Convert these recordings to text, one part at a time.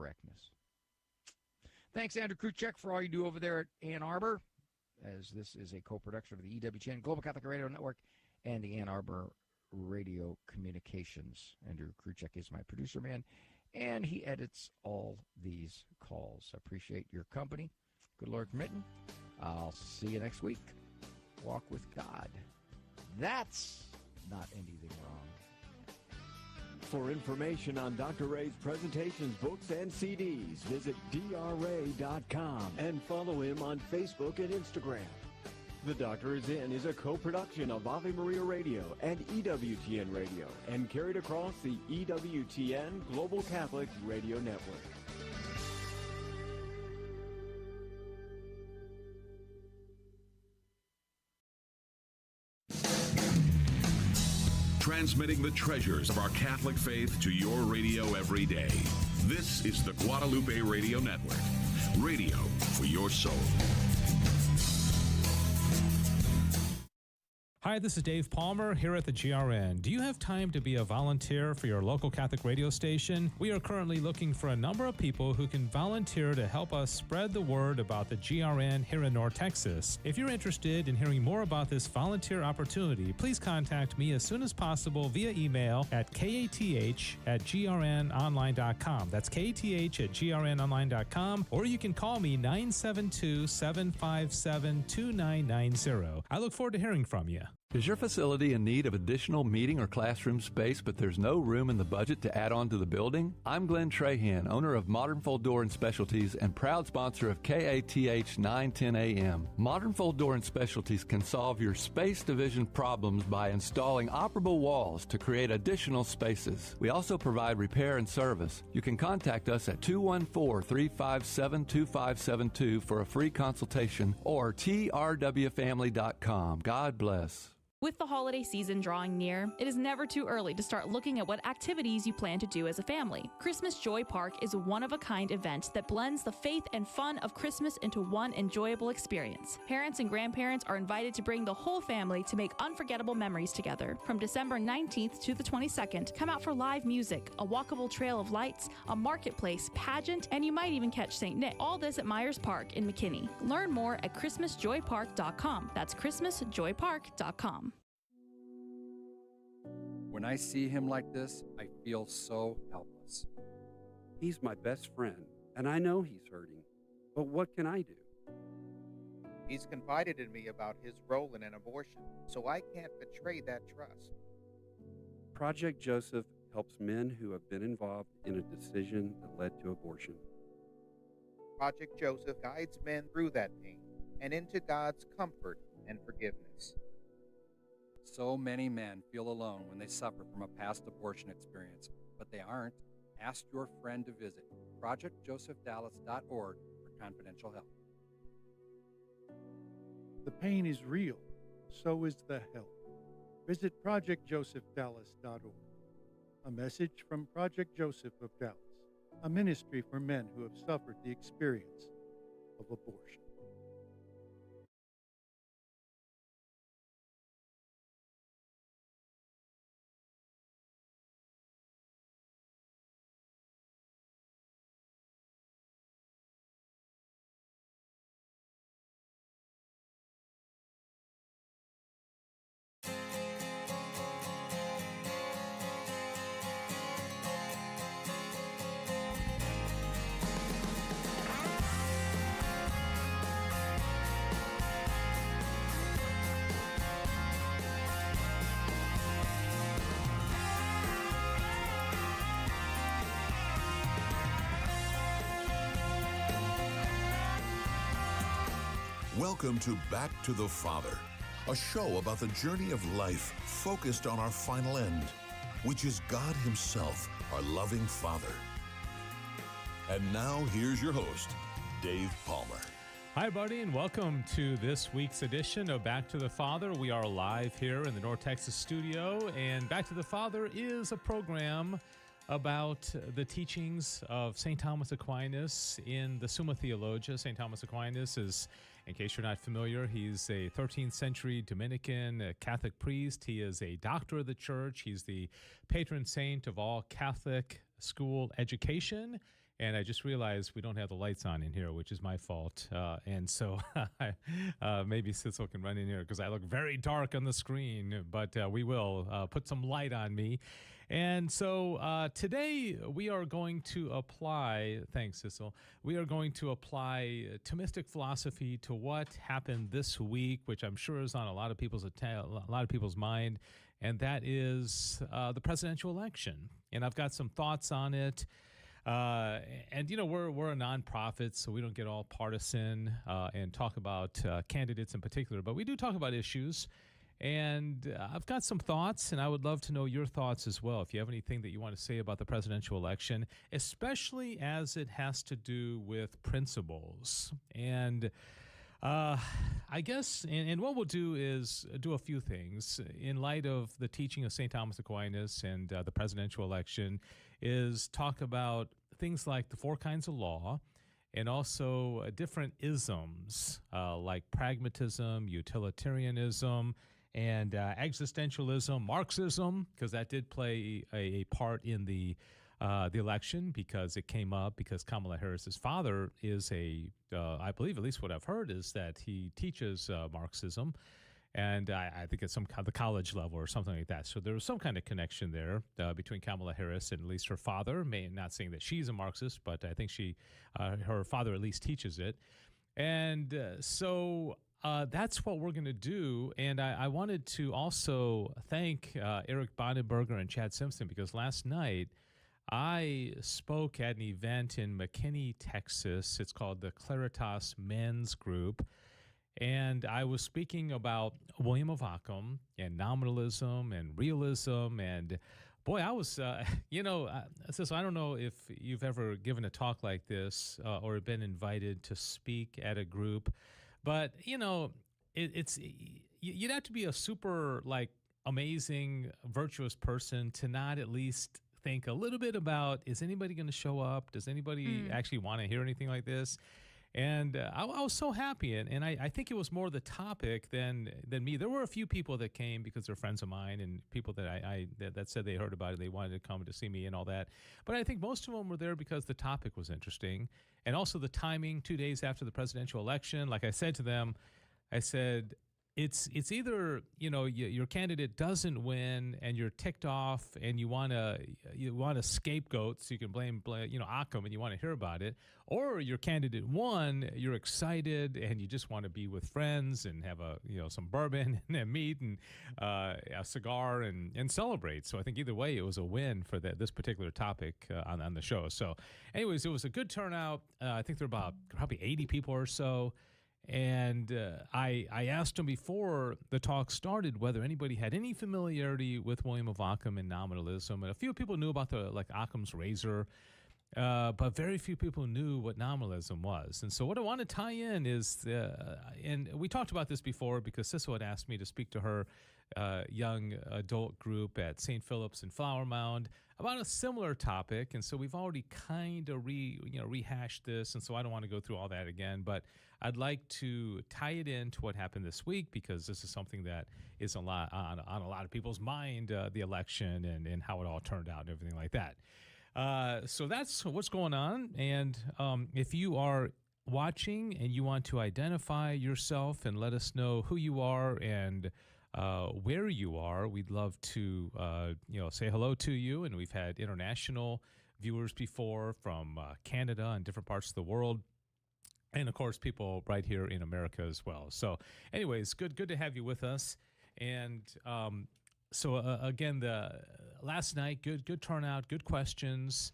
correctness. Thanks, Andrew Kruchek, for all you do over there at Ann Arbor, as this is a co-production of the EWTN Global Catholic Radio Network and the Ann Arbor Radio Communications. Andrew Kruchek is my producer man, and he edits all these calls. I appreciate your company. Good Lord permitting. I'll see you next week. Walk with God. That's not anything wrong. For information on Dr. Ray's presentations, books, and CDs, visit drray.com and follow him on Facebook and Instagram. The Doctor Is In is a co-production of Ave Maria Radio and EWTN Radio and carried across the EWTN Global Catholic Radio Network. Transmitting the treasures of our Catholic faith to your radio every day. This is the Guadalupe Radio Network. Radio for your soul. Hi, this is Dave Palmer here at the GRN. Do you have time to be a volunteer for your local Catholic radio station? We are currently looking for a number of people who can volunteer to help us spread the word about the GRN here in North Texas. If you're interested in hearing more about this volunteer opportunity, please contact me as soon as possible via email at kath@grnonline.com. That's kath@grnonline.com, or you can call me 972-757-2990. I look forward to hearing from you. Is your facility in need of additional meeting or classroom space, but there's no room in the budget to add on to the building? I'm Glenn Trahan, owner of Modern Fold Door and Specialties and proud sponsor of KATH 910 AM. Modern Fold Door and Specialties can solve your space division problems by installing operable walls to create additional spaces. We also provide repair and service. You can contact us at 214-357-2572 for a free consultation or trwfamily.com. God bless. With the holiday season drawing near, it is never too early to start looking at what activities you plan to do as a family. Christmas Joy Park is a one-of-a-kind event that blends the faith and fun of Christmas into one enjoyable experience. Parents and grandparents are invited to bring the whole family to make unforgettable memories together. From December 19th to the 22nd, come out for live music, a walkable trail of lights, a marketplace, pageant, and you might even catch St. Nick. All this at Myers Park in McKinney. Learn more at ChristmasJoyPark.com. That's ChristmasJoyPark.com. When I see him like this, I feel so helpless. He's my best friend, and I know he's hurting. But what can I do? He's confided in me about his role in an abortion, so I can't betray that trust. Project Joseph helps men who have been involved in a decision that led to abortion. Project Joseph guides men through that pain and into God's comfort and forgiveness. So many men feel alone when they suffer from a past abortion experience, but they aren't. Ask your friend to visit projectjosephdallas.org for confidential help. The pain is real, so is the help. Visit projectjosephdallas.org. A message from Project Joseph of Dallas, a ministry for men who have suffered the experience of abortion. Welcome to Back to the Father, a show about the journey of life focused on our final end, which is God Himself, our loving Father. And now, here's your host, Dave Palmer. Hi, buddy, and welcome to this week's edition of Back to the Father. We are live here in the North Texas studio, and Back to the Father is a program about the teachings of St. Thomas Aquinas in the Summa Theologia. St. Thomas Aquinas is, in case you're not familiar, he's a 13th century Dominican Catholic priest. He is a doctor of the church. He's the patron saint of all Catholic school education. And I just realized we don't have the lights on in here, which is my fault. And so maybe Sissel can run in here because I look very dark on the screen, but we will put some light on me. And so today we are going to apply, thanks Sissel, we are going to apply Thomistic philosophy to what happened this week, which I'm sure is on a lot of people's mind, and that is the presidential election. And I've got some thoughts on it. And, you know, we're a nonprofit, so we don't get all partisan and talk about candidates in particular, but we do talk about issues. And I've got some thoughts, and I would love to know your thoughts as well. If you have anything that you want to say about the presidential election, especially as it has to do with principles. And I guess, and what we'll do is do a few things in light of the teaching of St. Thomas Aquinas and the presidential election, is talk about things like the 4 kinds of law and also different isms like pragmatism, utilitarianism, and existentialism, Marxism, because that did play a part in the election because it came up because Kamala Harris's father is I believe, at least what I've heard, is that he teaches Marxism. And I think at the college level or something like that. So there was some kind of connection there between Kamala Harris and at least her father. Not saying that she's a Marxist, but I think her father at least teaches it. And so that's what we're going to do. And I wanted to also thank Eric Bonenberger and Chad Simpson, because last night I spoke at an event in McKinney, Texas. It's called the Claritas Men's Group. And I was speaking about William of Ockham and nominalism and realism. And boy, I was, so I don't know if you've ever given a talk like this or been invited to speak at a group, but, you know, you'd have to be a super, amazing, virtuous person to not at least think a little bit about, is anybody going to show up? Does anybody actually want to hear anything like this? And I was so happy, and I think it was more the topic than me. There were a few people that came because they're friends of mine and people that that said they heard about it. They wanted to come to see me and all that. But I think most of them were there because the topic was interesting, and also the timing, 2 days after the presidential election. Like I said to them, I said, it's either, you know, your candidate doesn't win and you're ticked off and you want a scapegoat so you can blame Occam and you want to hear about it, or your candidate won, you're excited and you just want to be with friends and have some bourbon and meat and a cigar and celebrate. So I think either way it was a win for this particular topic on the show. So anyways, it was a good turnout. I think there were about probably 80 people or so. And I asked him before the talk started whether anybody had any familiarity with William of Ockham and nominalism. And a few people knew about Occam's razor, but very few people knew what nominalism was. And so what I want to tie in is, and we talked about this before because Sissel had asked me to speak to her young adult group at St. Philip's in Flower Mound about a similar topic. And so we've already kind of rehashed this, and so I don't want to go through all that again, but I'd like to tie it into what happened this week because this is something that is on a lot of people's mind, the election and how it all turned out and everything like that. So that's what's going on. And if you are watching and you want to identify yourself and let us know who you are and where you are, we'd love to say hello to you. And we've had international viewers before from Canada and different parts of the world. And, of course, people right here in America as well. So, anyways, good to have you with us. And again, last night, good turnout, good questions,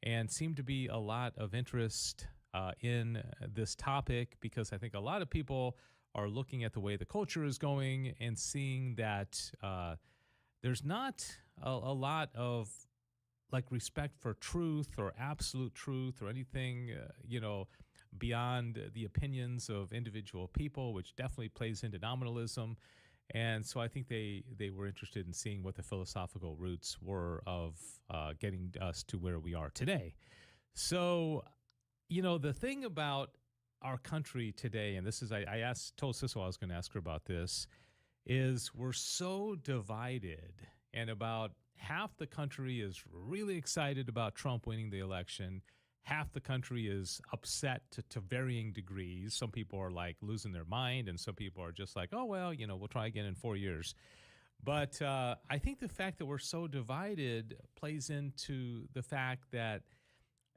and seemed to be a lot of interest in this topic because I think a lot of people are looking at the way the culture is going and seeing that there's not a lot of respect for truth or absolute truth or anything, beyond the opinions of individual people, which definitely plays into nominalism. And so I think they were interested in seeing what the philosophical roots were of getting us to where we are today. So, the thing about our country today, and this is, I told Sissel I was going to ask her about this, is we're so divided, and about half the country is really excited about Trump winning the election. half the country is upset to varying degrees. Some people are like losing their mind, and some people are just like, oh, well, we'll try again in 4 years. But I think the fact that we're so divided plays into the fact that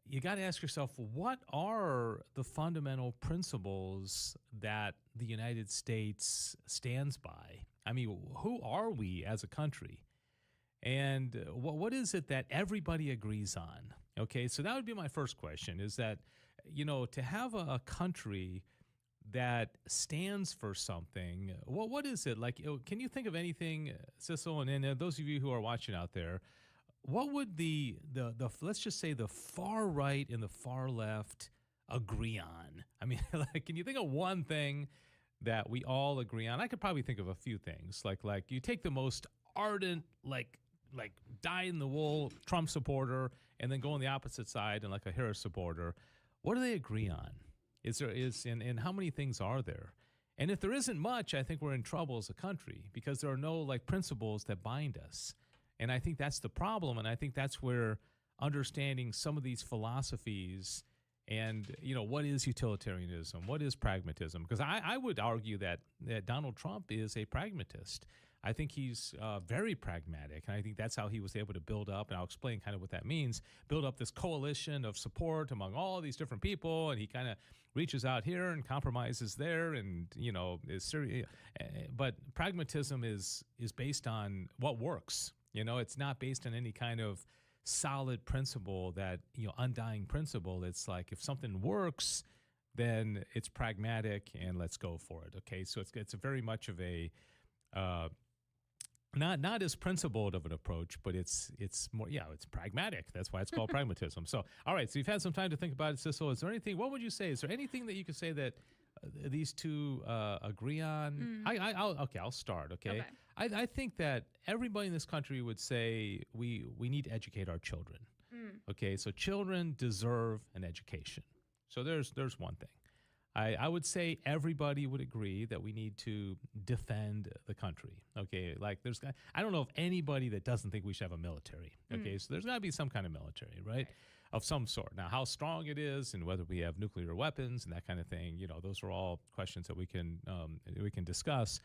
you got to ask yourself, what are the fundamental principles that the United States stands by? I mean, who are we as a country? And what is it that everybody agrees on? Okay, so that would be my first question, is that, to have a country that stands for something, what is it? Like, can you think of anything, Sissel, and those of you who are watching out there, what would the let's just say the far right and the far left agree on? I mean, like, can you think of one thing that we all agree on? I could probably think of a few things. Like you take the most ardent, like dyed-in-the-wool Trump supporter, and then go on the opposite side and like a Harris supporter. What do they agree on? And how many things are there? And if there isn't much, I think we're in trouble as a country, because there are no like principles that bind us. And I think that's the problem. And I think that's where understanding some of these philosophies and, what is utilitarianism? What is pragmatism? Because I would argue that Donald Trump is a pragmatist. I think he's very pragmatic, and I think that's how he was able to build up, and I'll explain kind of what that means, build up this coalition of support among all these different people, and he kind of reaches out here and compromises there, and, is serious. But pragmatism is based on what works. It's not based on any kind of solid principle that, undying principle. It's like if something works, then it's pragmatic, and let's go for it. Okay, so it's a very much of a not as principled of an approach, but it's more, it's pragmatic. That's why it's called pragmatism. So, all right, so you've had some time to think about it, Sissel. Is there anything, what would you say? Is there anything that you could say that these two agree on? I'll start, okay? I think that everybody in this country would say we need to educate our children. Okay, so children deserve an education. So there's one thing. I would say everybody would agree that we need to defend the country. Okay, like I don't know of anybody that doesn't think we should have a military. Okay, so there's got to be some kind of military, right? Of some sort. Now, how strong it is and whether we have nuclear weapons and that kind of thing, those are all questions that we can discuss.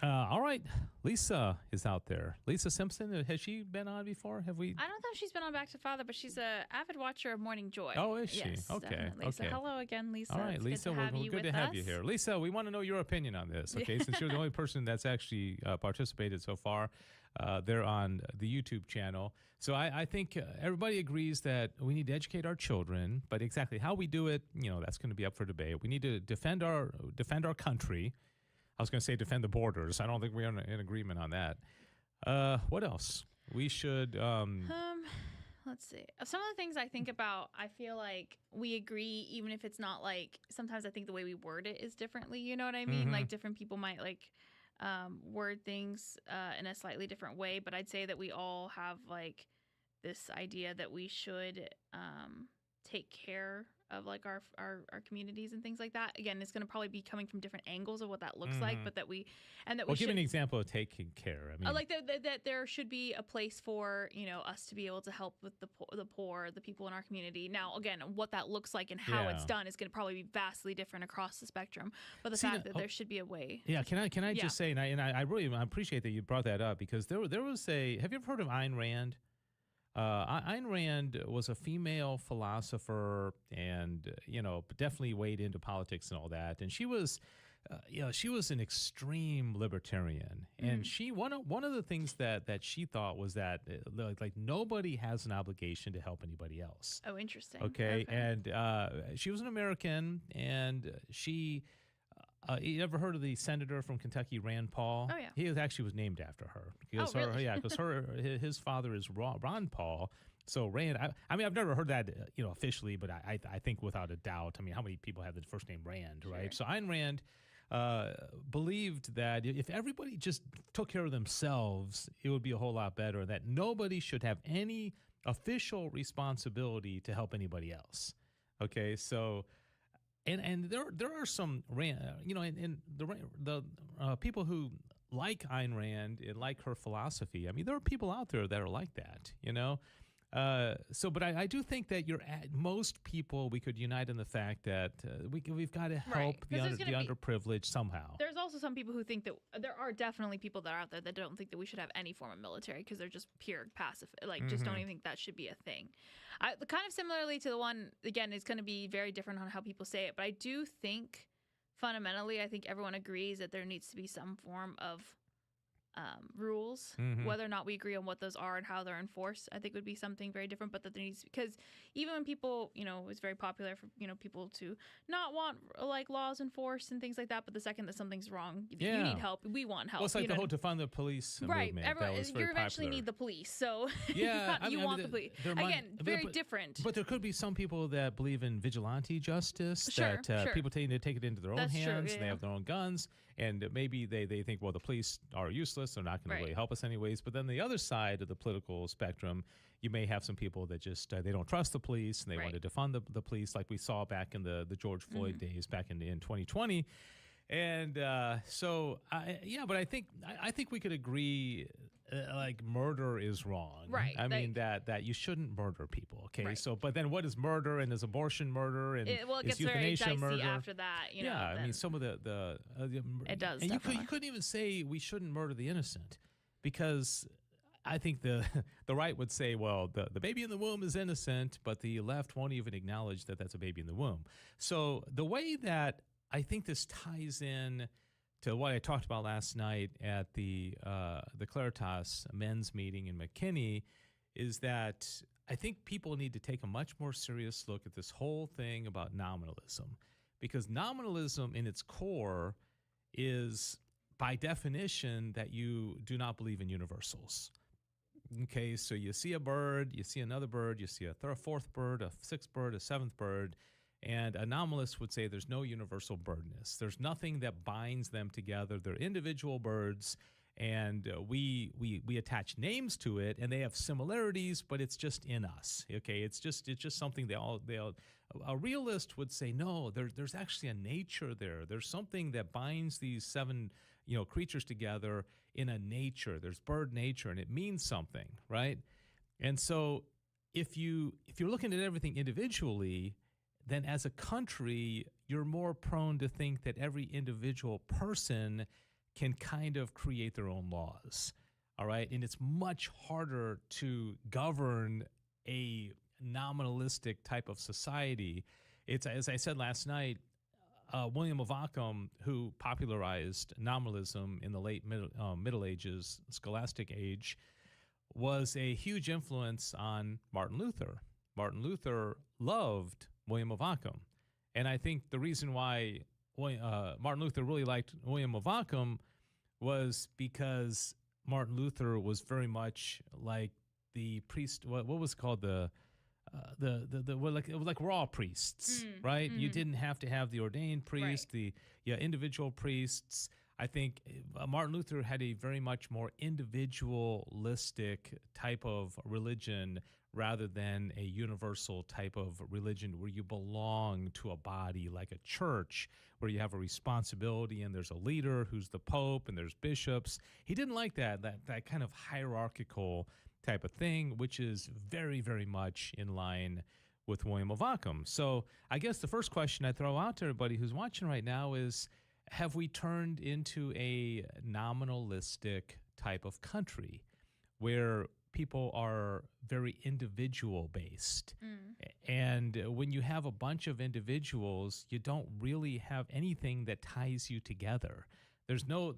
All right, Lisa is out there. Lisa Simpson, has she been on before? Have we? I don't know if she's been on Back to Father, but she's an avid watcher of Morning Joy. Oh, is she? Yes, okay. Definitely. Okay. So hello again, Lisa. All right, it's Lisa, we're good to have you here. Lisa, we want to know your opinion on this, okay? Since you're the only person that's actually participated so far there on the YouTube channel. So I think everybody agrees that we need to educate our children, but exactly how we do it, that's going to be up for debate. We need to defend our country. I was going to say defend the borders. I don't think we're in agreement on that. What else? We should... let's see. Some of the things I think about, I feel like we agree, even if it's not like... Sometimes I think the way we word it is differently, you know what I mean? Mm-hmm. Like different people might like word things in a slightly different way, but I'd say that we all have like this idea that we should take care of like our communities and things like that. Again, it's going to probably be coming from different angles of what that looks like, but that we give an example of taking care. I mean, like that there should be a place for us to be able to help with the poor, the people in our community. Now, again, what that looks like and how it's done is going to probably be vastly different across the spectrum. But the fact that there should be a way. Yeah, can I just say, and I really appreciate that you brought that up, because there was a. Have you ever heard of Ayn Rand? Ayn Rand was a female philosopher, and definitely weighed into politics and all that. And she was, she was an extreme libertarian. And she one of the things that she thought was that like nobody has an obligation to help anybody else. Oh, interesting. Okay. And she was an American, and she. You ever heard of the senator from Kentucky, Rand Paul? Oh, yeah. He was named after her. Because really? Because his father is Ron Paul. So Rand, I mean, I've never heard that, officially, but I think without a doubt. I mean, how many people have the first name Rand, right? So Ayn Rand believed that if everybody just took care of themselves, it would be a whole lot better, that nobody should have any official responsibility to help anybody else. Okay, so... And there are some, and the people who like Ayn Rand and like her philosophy. I mean, there are people out there that are like that, But I do think that most people, we could unite in the fact that we've got to help the underprivileged somehow. There's also some people who think that there are definitely people that are out there that don't think that we should have any form of military because they're just pure passive, just don't even think that should be a thing. Kind of similarly to the one, again, it's going to be very different on how people say it, but I do think fundamentally, I think everyone agrees that there needs to be some form of rules, whether or not we agree on what those are and how they're enforced, I think would be something very different. But that there needs, because even when people, it's very popular for people to not want like laws enforced and things like that. But the second that something's wrong, you need help. We want help. Well, it's like the whole defund the police movement. Everyone, that was very you eventually popular. need the police, so you want the police. Very different. But there could be some people that believe in vigilante justice. Sure. People tend to take it into their own hands. True, and they have their own guns. And maybe they think, well, the police are useless. They're not going to really help us anyways. But then the other side of the political spectrum, you may have some people that just they don't trust the police and they want to defund the police, like we saw back in the George Floyd days back in 2020. And but I think we could agree. Like murder is wrong, right? I mean that you shouldn't murder people, okay? Right. So, but then what is murder, and is abortion murder, and it gets is euthanasia very dicey murder after that? I mean some of the it does, and you couldn't even say we shouldn't murder the innocent, because I think the right would say, well, the baby in the womb is innocent, but the left won't even acknowledge that that's a baby in the womb. So the way that I think this ties in to what I talked about last night at the Claritas men's meeting in McKinney is that I think people need to take a much more serious look at this whole thing about nominalism, because nominalism in its core is by definition that you do not believe in universals. Okay, so you see a bird, you see another bird, you see a fourth bird, a sixth bird, a seventh bird, and a nominalist would say there's no universal birdness. There's nothing that binds them together. They're individual birds, and we attach names to it, and they have similarities, but it's just in us. Okay, it's just something they all. A realist would say no. There's actually a nature there. There's something that binds these seven creatures together in a nature. There's bird nature, and it means something, right? And so if you're looking at everything individually, then as a country, you're more prone to think that every individual person can kind of create their own laws, all right? And it's much harder to govern a nominalistic type of society. It's, as I said last night, William of Ockham, who popularized nominalism in the late Middle Ages, Scholastic age, was a huge influence on Martin Luther. Martin Luther loved William of Ockham. And I think the reason why Martin Luther really liked William of Ockham was because Martin Luther was very much like the priest. What was called it was like raw priests, right? You didn't have to have the ordained priest, the individual priests. I think Martin Luther had a very much more individualistic type of religion rather than a universal type of religion where you belong to a body like a church, where you have a responsibility and there's a leader who's the Pope and there's bishops. He didn't like that kind of hierarchical type of thing, which is very, very much in line with William of Ockham. So I guess the first question I throw out to everybody who's watching right now is, have we turned into a nominalistic type of country where people are very individual based? And when you have a bunch of individuals, you don't really have anything that ties you together. There's no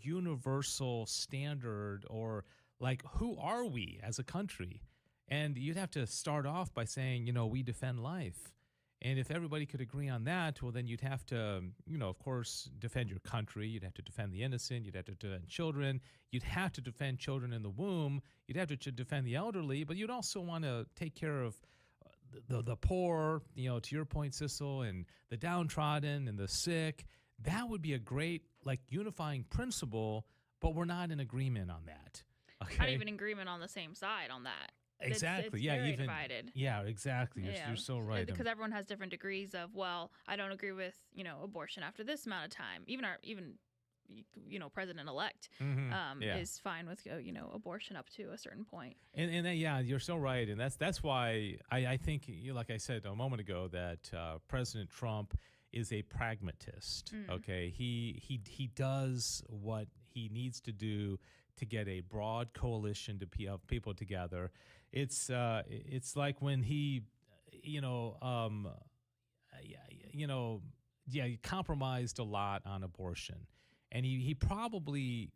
universal standard, or like, who are we as a country? And you'd have to start off by saying, we defend life. And if everybody could agree on that, well, then you'd have to, of course, defend your country. You'd have to defend the innocent. You'd have to defend children. You'd have to defend children in the womb. You'd have to defend the elderly. But you'd also want to take care of the poor, to your point, Sissel, and the downtrodden and the sick. That would be a great, unifying principle, but we're not in agreement on that. Okay? Not even agreement on the same side on that. Exactly. It's very divided. Yeah, exactly. You're so right. Because everyone has different degrees of, well, I don't agree with, abortion after this amount of time. Even president-elect is fine with abortion up to a certain point. And yeah, you're so right, and that's why I think, like I said a moment ago, that President Trump is a pragmatist. Okay, he does what he needs to do to get a broad coalition of people together. It's like when he he compromised a lot on abortion, and he probably,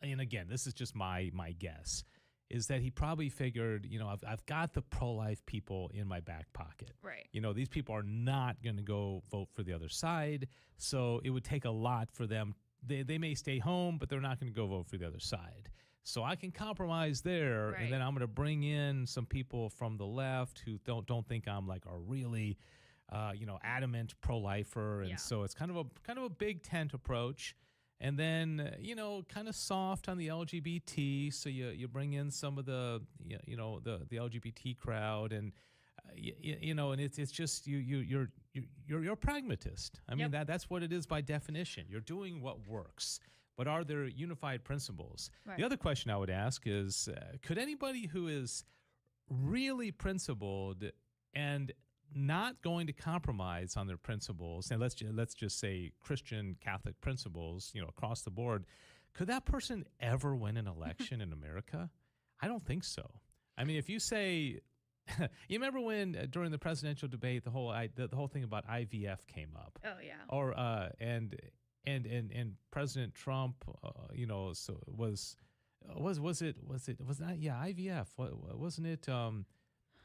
and again, this is just my guess, is that he probably figured, I've got the pro-life people in my back pocket. Right. These people are not going to go vote for the other side, so it would take a lot for them. They may stay home, but they're not going to go vote for the other side. So I can compromise there, right. And then I'm going to bring in some people from the left who don't think I'm like a really, adamant pro-lifer, and so it's kind of a big tent approach. And then, kind of soft on the LGBT. So you bring in some of the LGBT crowd, and and it's just you're a pragmatist. I mean, that's what it is by definition. You're doing what works. But are there unified principles? Right. The other question I would ask is, could anybody who is really principled and not going to compromise on their principles, and let's just say Christian Catholic principles, across the board, could that person ever win an election in America? I don't think so. I mean, if you say, you remember when during the presidential debate the whole thing about IVF came up? Oh yeah. Or and President Trump, was that IVF? Wasn't it?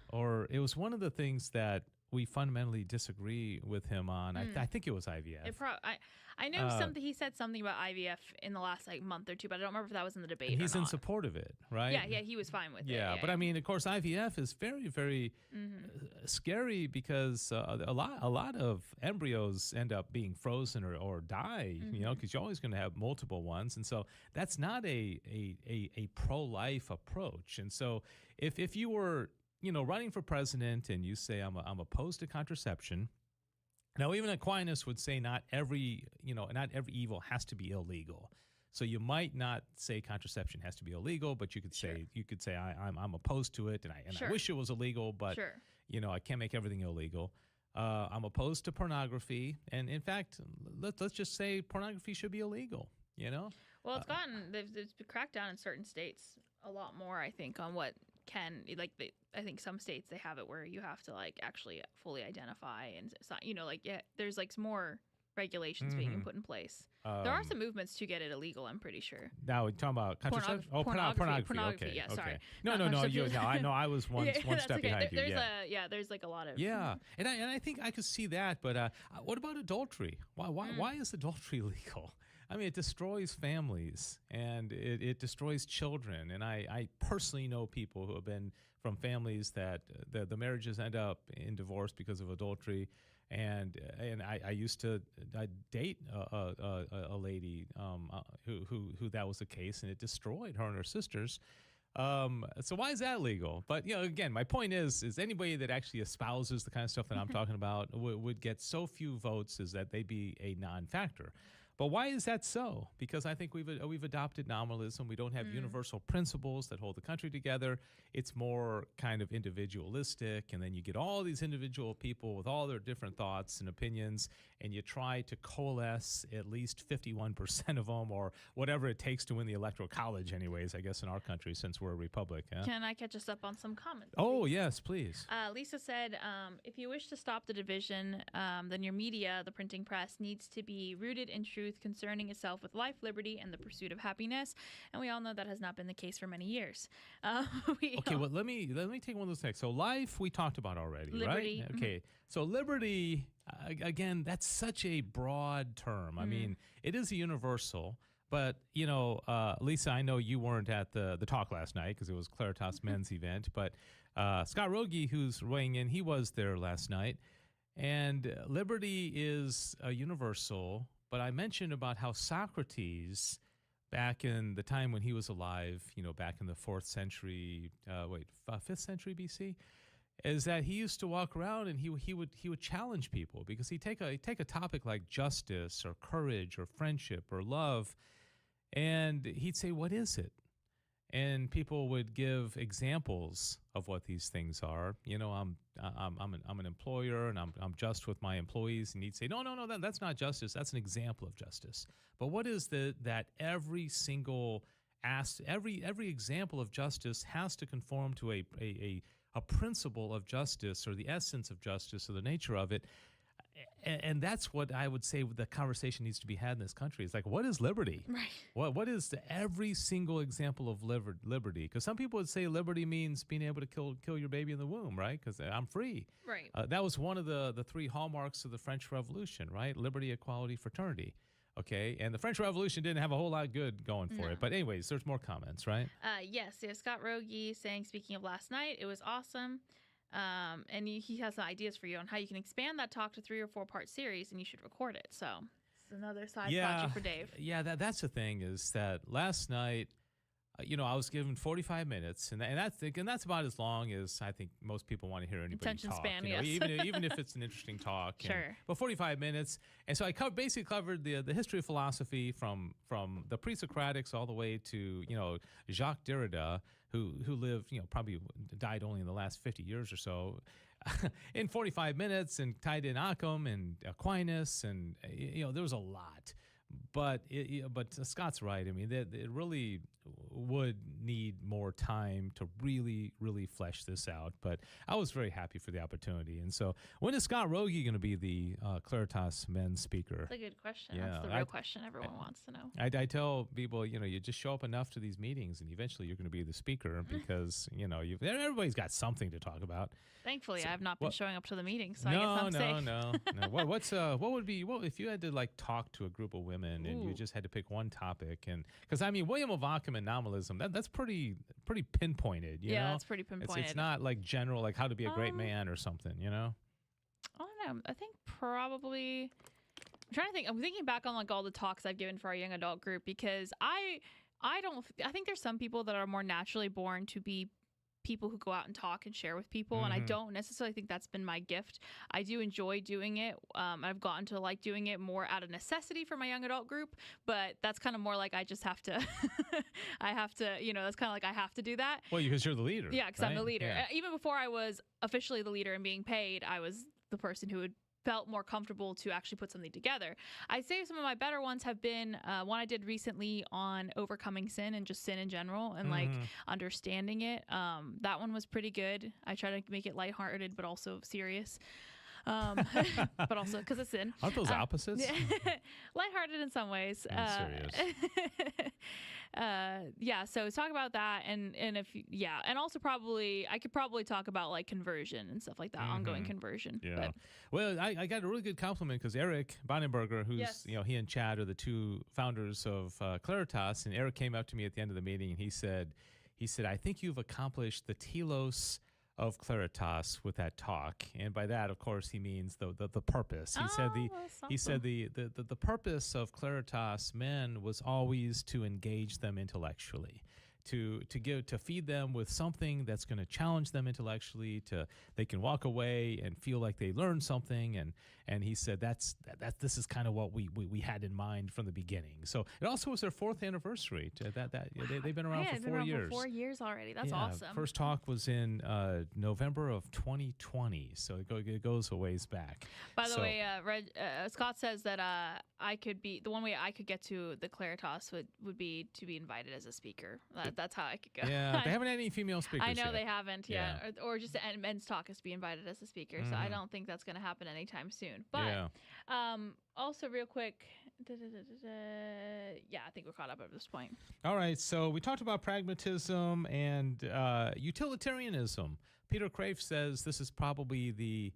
Or it was one of the things that we fundamentally disagree with him on. I think it was IVF. I know something. He said something about IVF in the last month or two, but I don't remember if that was in the debate. And he's or in not. support of it, right? Yeah, he was fine with it. Yeah, but I mean, of course, IVF is very, very scary because a lot of embryos end up being frozen or die. Because you're always going to have multiple ones, and so that's not a pro-life approach. And so if you were running for president and you say I'm opposed to contraception. Now, even Aquinas would say not every evil has to be illegal. So you might not say contraception has to be illegal, but you could say I'm opposed to it, and I wish it was illegal, but I can't make everything illegal. I'm opposed to pornography, and in fact, let's just say pornography should be illegal. Well, it's been cracked down in certain states a lot more, I think, on what can I think some states they have it where you have to actually fully identify, and it's not, there's some more regulations being put in place. There are some movements to get it illegal, I'm pretty sure. Now we're talking about contraception. Pornography. Okay. Yeah, sorry. No. I know I was one step behind you. There's a lot of and I think I could see that, but what about adultery? Why is adultery legal? I mean, it destroys families, and it destroys children. And I personally know people who have been from families that the marriages end up in divorce because of adultery. And I used to date a lady who that was the case, and it destroyed her and her sisters. So why is that legal? But again, my point is anybody that actually espouses the kind of stuff that I'm talking about would get so few votes is that they'd be a non-factor. But why is that so? Because I think we've adopted nominalism. We don't have universal principles that hold the country together. It's more kind of individualistic, and then you get all these individual people with all their different thoughts and opinions, and you try to coalesce at least 51% of them, or whatever it takes to win the Electoral College anyways, I guess, in our country, since we're a republic. Huh? Can I catch us up on some comments? Oh, yes, please. Lisa said, if you wish to stop the division, then your media, the printing press, needs to be rooted in truth concerning itself with life, liberty, and the pursuit of happiness. And we all know that has not been the case for many years. Well, let me take one of those things. So life we talked about already, liberty, right? Okay. So liberty, again, that's such a broad term. I mean, it is a universal. But, Lisa, I know you weren't at the talk last night because it was Claritas Men's event. But Scott Rogie, who's weighing in, he was there last night. And liberty is a universal. But I mentioned about how Socrates, back in the time when he was alive, back in the 4th century, 5th century BC, is that he used to walk around and he would challenge people, because he'd take a topic like justice or courage or friendship or love, and he'd say, "What is it?" And people would give examples of what these things are. I'm an employer, and I'm just with my employees. And he'd say, no, that's not justice. That's an example of justice. But what is that every single every example of justice has to conform to a principle of justice, or the essence of justice, or the nature of it. And that's what I would say the conversation needs to be had in this country. It's like, what is liberty? Right. What is every single example of liberty? Because some people would say liberty means being able to kill your baby in the womb, right? Because I'm free. Right. That was one of the three hallmarks of the French Revolution, right? Liberty, equality, fraternity. Okay, and the French Revolution didn't have a whole lot good going for it. But anyways, there's more comments, right? Yes, Scott Rogie saying, speaking of last night, it was awesome. And he has some ideas for you on how you can expand that talk to 3 or 4 part series, and you should record it. So it's another side project for Dave. Yeah, that's the thing, is that last night, I was given 45 minutes, and that's about as long as I think most people want to hear anybody Attention talk. span, Yes. yes. Even if it's an interesting talk. Sure. But 45 minutes, and so I basically covered the history of philosophy from the pre-Socratics all the way to Jacques Derrida, who lived probably died only in the last 50 years or so, in 45 minutes, and tied in Occam and Aquinas, and there was a lot. But Scott's right. I mean, it really would need more time to really, really flesh this out. But I was very happy for the opportunity. And so, when is Scott Rogie going to be the Claritas men's speaker? That's a good question. Yeah, That's the real question everyone wants to know. I tell people, you just show up enough to these meetings, and eventually you're going to be the speaker, because everybody's got something to talk about. Thankfully, I have not been showing up to the meetings, so no, I guess I'm safe. No. What would be if you had to talk to a group of women and you just had to pick one topic? And because William of Ockham and Nominalism, that's pretty pinpointed. Yeah, that's pretty pinpointed. It's not general, like how to be a great man or something. I don't know. I think probably. I'm trying to think. I'm thinking back on all the talks I've given for our young adult group, because I think there's some people that are more naturally born to be people who go out and talk and share with people, and I don't necessarily think that's been my gift. I do enjoy doing it. I've gotten to like doing it more out of necessity for my young adult group, but that's kind of more like I just have to that's kind of like I have to do that. Well, because you're the leader. Yeah, because I'm the leader. Yeah. Even before I was officially the leader and being paid, I was the person who felt more comfortable to actually put something together. I'd say some of my better ones have been one I did recently on overcoming sin and just sin in general, and understanding it. That one was pretty good. I try to make it lighthearted but also serious. But also because it's sin. Aren't those opposites? Lighthearted in some ways. And serious. So talk about that, and also I could probably talk about conversion and stuff like that, ongoing conversion. Yeah. But, well, I got a really good compliment, because Eric Bonenberger, who's he and Chad are the two founders of Claritas, and Eric came up to me at the end of the meeting, and he said, I think you've accomplished the telos of Claritas with that talk. And by that, of course, he means the purpose. He said the purpose of Claritas men was always to engage them intellectually, to feed them with something that's going to challenge them intellectually, they can walk away and feel like they learned something, and he said this is kind of what we had in mind from the beginning. So it also was their 4th anniversary. They've been around for 4 years. For 4 years already. That's awesome. First talk was in November of 2020, so it goes a ways back. By the way, Scott says that the one way I could get to the Claritas would be to be invited as a speaker. That's how I could go. Yeah, they haven't had any female speakers I know yet. they haven't yet. Or just a men's talk is to be invited as a speaker. So I don't think that's going to happen anytime soon. But also real quick, I think we're caught up at this point. All right, so we talked about pragmatism and utilitarianism. Peter Kraft says this is probably the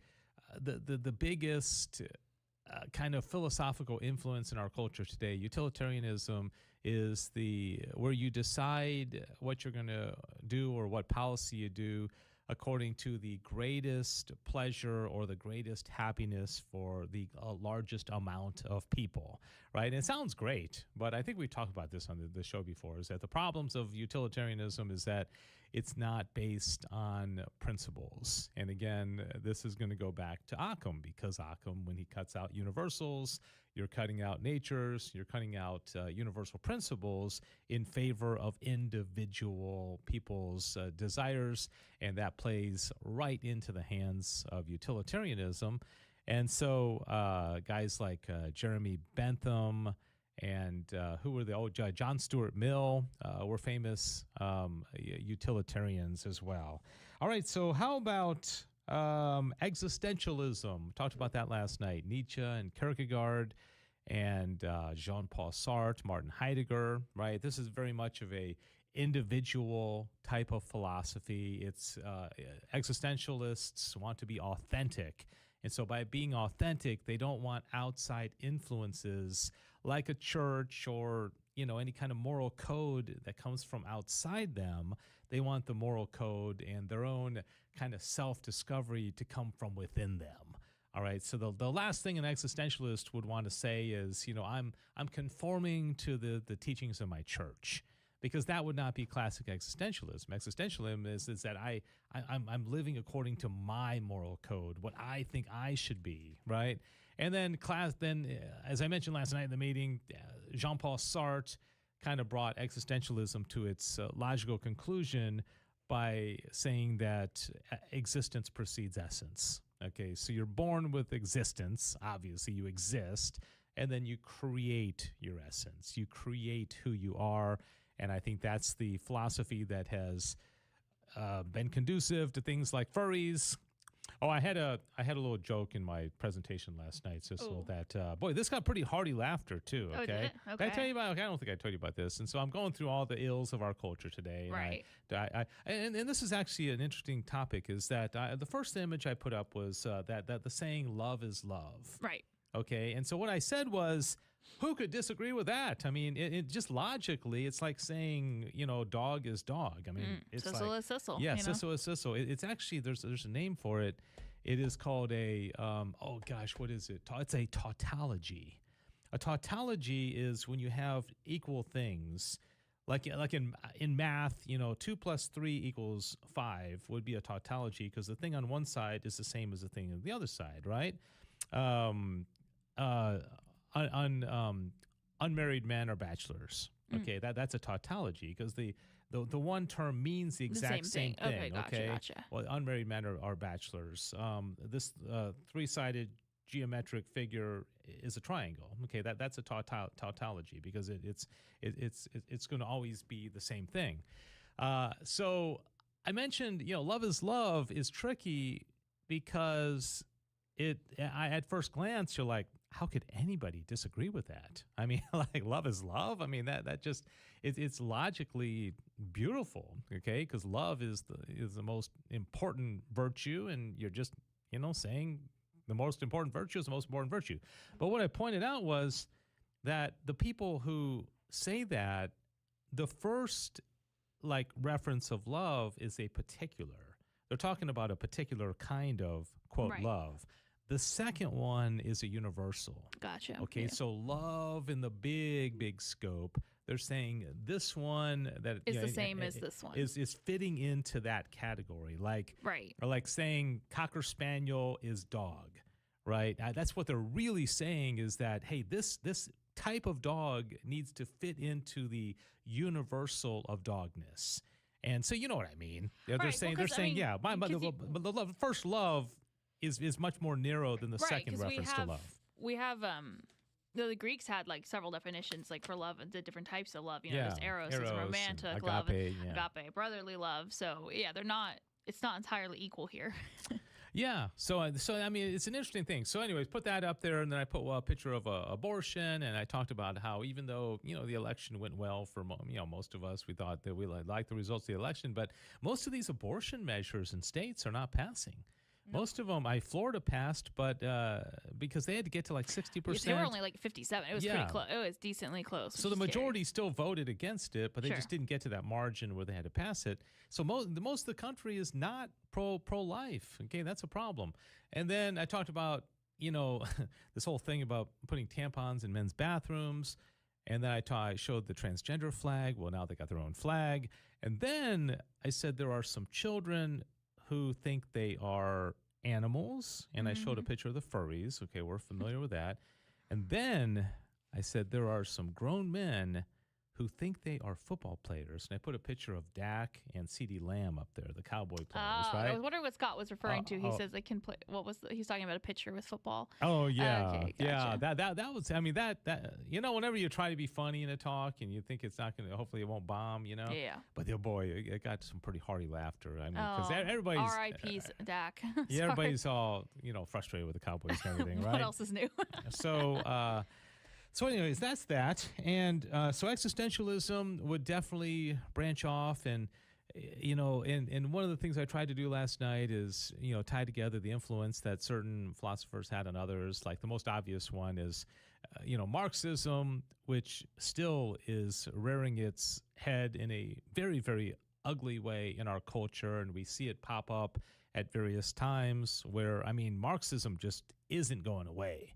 biggest kind of philosophical influence in our culture today. Utilitarianism is where you decide what you're going to do or what policy you do according to the greatest pleasure or the greatest happiness for the largest amount of people, right? And it sounds great, but I think we talked about this on the show before, is that the problems of utilitarianism is that it's not based on principles. And again, this is going to go back to Occam, because Occam, when he cuts out universals, you're cutting out natures, you're cutting out universal principles in favor of individual people's desires, and that plays right into the hands of utilitarianism. And so guys like Jeremy Bentham and who were John Stuart Mill were famous utilitarians as well. All right, so how about existentialism? We talked about that last night. Nietzsche and Kierkegaard and Jean-Paul Sartre, Martin Heidegger, right? This is very much of a individual type of philosophy. It's existentialists want to be authentic. And so by being authentic, they don't want outside influences like a church or, any kind of moral code that comes from outside them. They want the moral code and their own kind of self-discovery to come from within them. All right, so the last thing an existentialist would want to say is, I'm conforming to the teachings of my church, because that would not be classic existentialism. Existentialism is that I'm living according to my moral code, what I think I should be, right? And then as I mentioned last night in the meeting, Jean-Paul Sartre kind of brought existentialism to its logical conclusion by saying that existence precedes essence. Okay, so you're born with existence, obviously you exist, and then you create your essence. You create who you are, and I think that's the philosophy that has been conducive to things like furries. Oh, I had a little joke in my presentation last night, Sissel, that boy, this got pretty hearty laughter too. Okay, did it? Okay. Did I tell you about? Okay, I don't think I told you about this. And so I'm going through all the ills of our culture today. And Right. And this is actually an interesting topic. Is that the first image I put up was that the saying "love is love." Right. Okay, and so what I said was, who could disagree with that? I mean, it just logically, it's like saying, dog is dog. I mean, it's Sissel like, is Sissel. yeah, Sissel is Sissel. It's actually, there's a name for it. It is called a, what is it? It's a tautology. A tautology is when you have equal things. Like in math, 2 + 3 = 5 would be a tautology, because the thing on one side is the same as the thing on the other side, right? Unmarried men are bachelors. Okay, that's a tautology, because the one term means the exact same thing. Okay, gotcha. Well, unmarried men are bachelors. This three-sided geometric figure is a triangle. Okay, that's a tautology, because it's going to always be the same thing. So I mentioned, love is love is tricky, because at first glance, you're like, how could anybody disagree with that? I mean, like, love is love. I mean, that just it's logically beautiful, okay? Because love is the most important virtue, and you're just saying the most important virtue is the most important virtue. But what I pointed out was that the people who say that, the first reference of love is a particular. They're talking about a particular kind of quote love. The second one is a universal. Gotcha. Okay, yeah. so love in the big scope, they're saying this one that is the same as this one. Is fitting into that category. Or like saying Cocker Spaniel is dog, right? That's what they're really saying, is that, hey, this type of dog needs to fit into the universal of dogness. And so you know what I mean. They're saying, the first love is much more narrow than the second reference to love. We have the Greeks had several definitions for love, the different types of love. There's eros is romantic love, and agape, brotherly love. So it's not entirely equal here. Yeah. So I mean, it's an interesting thing. So anyways, put that up there, and then I put a picture of abortion, and I talked about how even though, the election went well for, most of us, we thought that we liked the results of the election, but most of these abortion measures in states are not passing. Most of them, Florida passed, but because they had to get to 60%. They were only 57. It was pretty close. It was decently close. So the majority still voted against it, but they just didn't get to that margin where they had to pass it. So most of the country is not pro-life. Okay, that's a problem. And then I talked about, this whole thing about putting tampons in men's bathrooms. And then I showed the transgender flag. Well, now they got their own flag. And then I said there are some children who think they are animals, and I showed a picture of the furries. Okay, we're familiar with that. And then I said there are some grown men who think they are football players. And I put a picture of Dak and CeeDee Lamb up there, the Cowboy players, right? I was wondering what Scott was referring to. He says they can play. He's talking about a picture with football. Oh, yeah. Okay, yeah. gotcha. That was, I mean, that, whenever you try to be funny in a talk and you think it's not going to, hopefully it won't bomb, Yeah. But boy, it got some pretty hearty lauter. I mean, because everybody's. R.I.P. Dak. Yeah, everybody's all, frustrated with the Cowboys and everything, right? What else is new? So anyways, that's that. And so existentialism would definitely branch off. And, and one of the things I tried to do last night is, tie together the influence that certain philosophers had on others. Like the most obvious one is, Marxism, which still is rearing its head in a very, very ugly way in our culture. And we see it pop up at various times where, Marxism just isn't going away.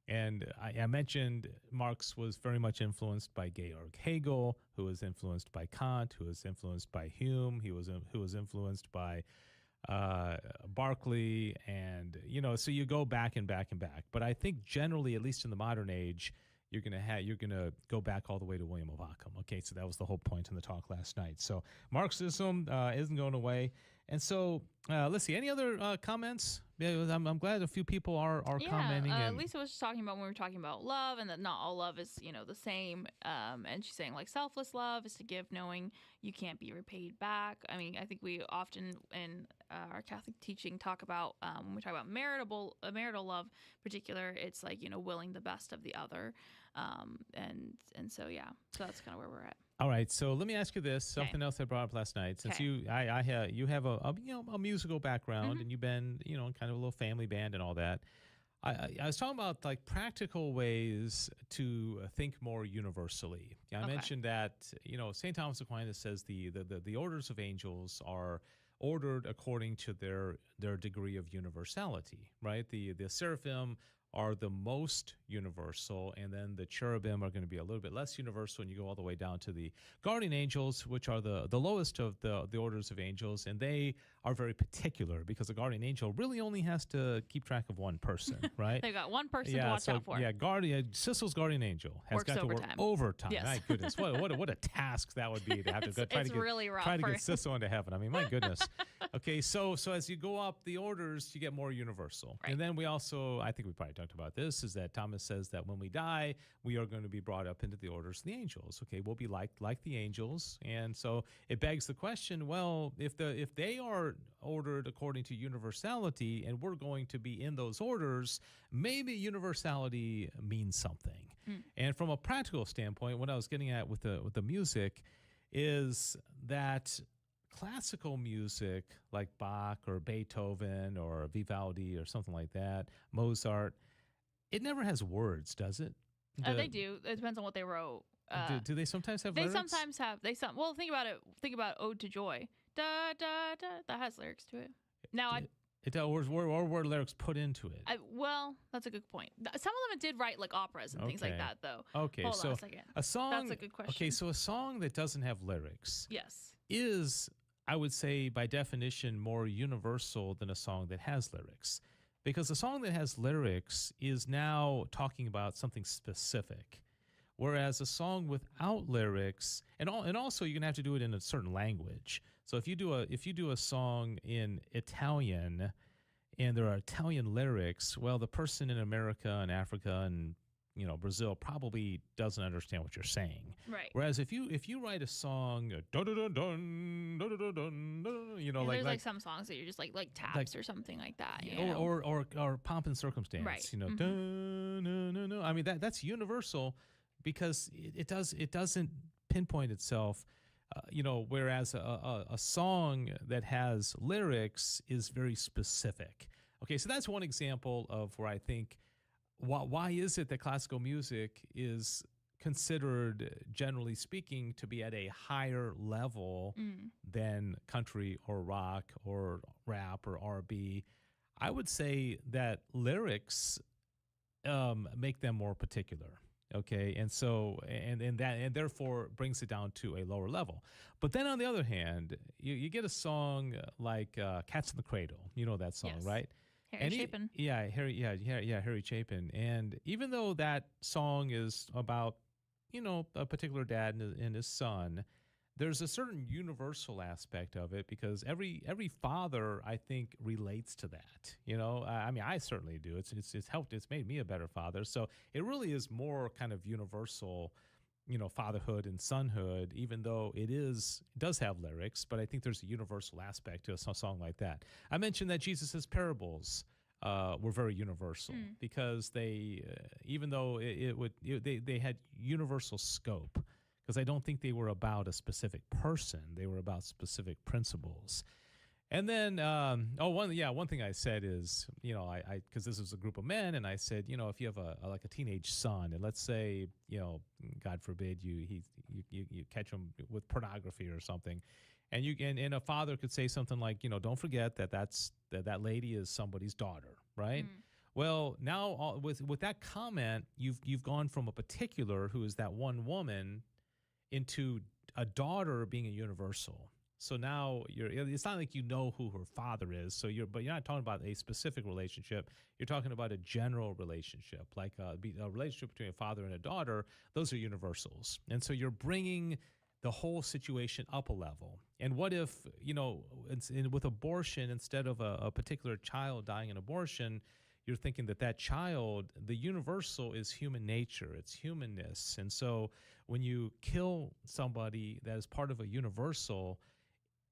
And I mentioned Marx was very much influenced by Georg Hegel, who was influenced by Kant, who was influenced by Hume, who was influenced by Berkeley, and so you go back and back and back. But I think generally, at least in the modern age, you're gonna go back all the way to William of Ockham. Okay, so that was the whole point in the talk last night. So Marxism isn't going away. And so let's see. Any other comments? Yeah, I'm glad a few people are commenting. Lisa was just talking about when we were talking about love, and that not all love is the same. And she's saying like selfless love is to give knowing you can't be repaid back. I think we often in our Catholic teaching talk about when we talk about marital love in particular, it's like willing the best of the other, and so yeah, so that's kind of where we're at. All right, so let me ask you this, something else I brought up last night. Since you have a musical background, and you've been, in kind of a little family band and all that. I was talking about like practical ways to think more universally. I mentioned that, St. Thomas Aquinas says the orders of angels are ordered according to their degree of universality, right? The seraphim are the most universal, and then the cherubim are going to be a little bit less universal, and you go all the way down to the guardian angels, which are the lowest of the orders of angels, and they are very particular because the guardian angel really only has to keep track of one person, right? They've got one person to watch out for. Yeah, Sissel's guardian angel has got to work overtime. Yes. My goodness, what a task that would be to have to go try to get Sissel into heaven. My goodness. Okay, so as you go up the orders, you get more universal. Right. And then we also, I think we probably talked about this, is that Thomas says that when we die, we are going to be brought up into the orders of the angels. Okay, we'll be like the angels. And so it begs the question, well, if they are ordered according to universality and we're going to be in those orders, maybe universality means something. And from a practical standpoint, what I was getting at with the music is that classical music like Bach or Beethoven or Vivaldi or something like that, Mozart, it never has words, does it? They do. It depends on what they wrote. Do they sometimes have lyrics? They sometimes have. Well, think about it. Think about Ode to Joy. Da, da, da. That has lyrics to it. Now, or were lyrics put into it? Well, that's a good point. Some of them did write like operas and things like that, though. Okay, Hold so on a second. A song. That's a good question. Okay, so a song that doesn't have lyrics. Yes. Is, I would say, by definition, more universal than a song that has lyrics. Because a song that has lyrics is now talking about something specific. Whereas a song without lyrics, and also you're going to have to do it in a certain language. So if you do a song in Italian and there are Italian lyrics, well, the person in America and Africa and Brazil probably doesn't understand what you're saying. Right. Whereas if you write a song, dun dun dun dun dun dun dun, there's like some songs that you're just like taps or something like that. Or pomp and circumstance. Right. Dun, dun, dun, dun. That's universal because it doesn't pinpoint itself. Whereas a song that has lyrics is very specific. Okay, so that's one example of where I think. Why is it that classical music is considered, generally speaking, to be at a higher level than country or rock or rap or R&B? I would say that lyrics make them more particular. Okay, and so and therefore brings it down to a lower level. But then on the other hand, you get a song like "Cats in the Cradle." You know that song, Yes. right? Harry Chapin. Harry Chapin. And even though that song is about, a particular dad and his son, there's a certain universal aspect of it because every father, I think, relates to that. I mean, I certainly do. It's helped. It's made me a better father. So it really is more kind of universal, fatherhood and sonhood, even though it does have lyrics, but I think there's a universal aspect to a song like that. I mentioned that Jesus's parables were very universal because they, even though they had universal scope, because I don't think they were about a specific person; they were about specific principles. And then, one thing I said is, I because this was a group of men, and I said, if you have a teenage son, and let's say, God forbid, you catch him with pornography or something, and a father could say something like, don't forget that lady is somebody's daughter, right? Well, now with that comment, you've gone from a particular who is that one woman into a daughter being a universal. So now it's not like who her father is. But you're not talking about a specific relationship. You're talking about a general relationship, like a relationship between a father and a daughter. Those are universals. And so you're bringing the whole situation up a level. And what if, with abortion, instead of a particular child dying in abortion, you're thinking that child, the universal is human nature, it's humanness. And so when you kill somebody that is part of a universal,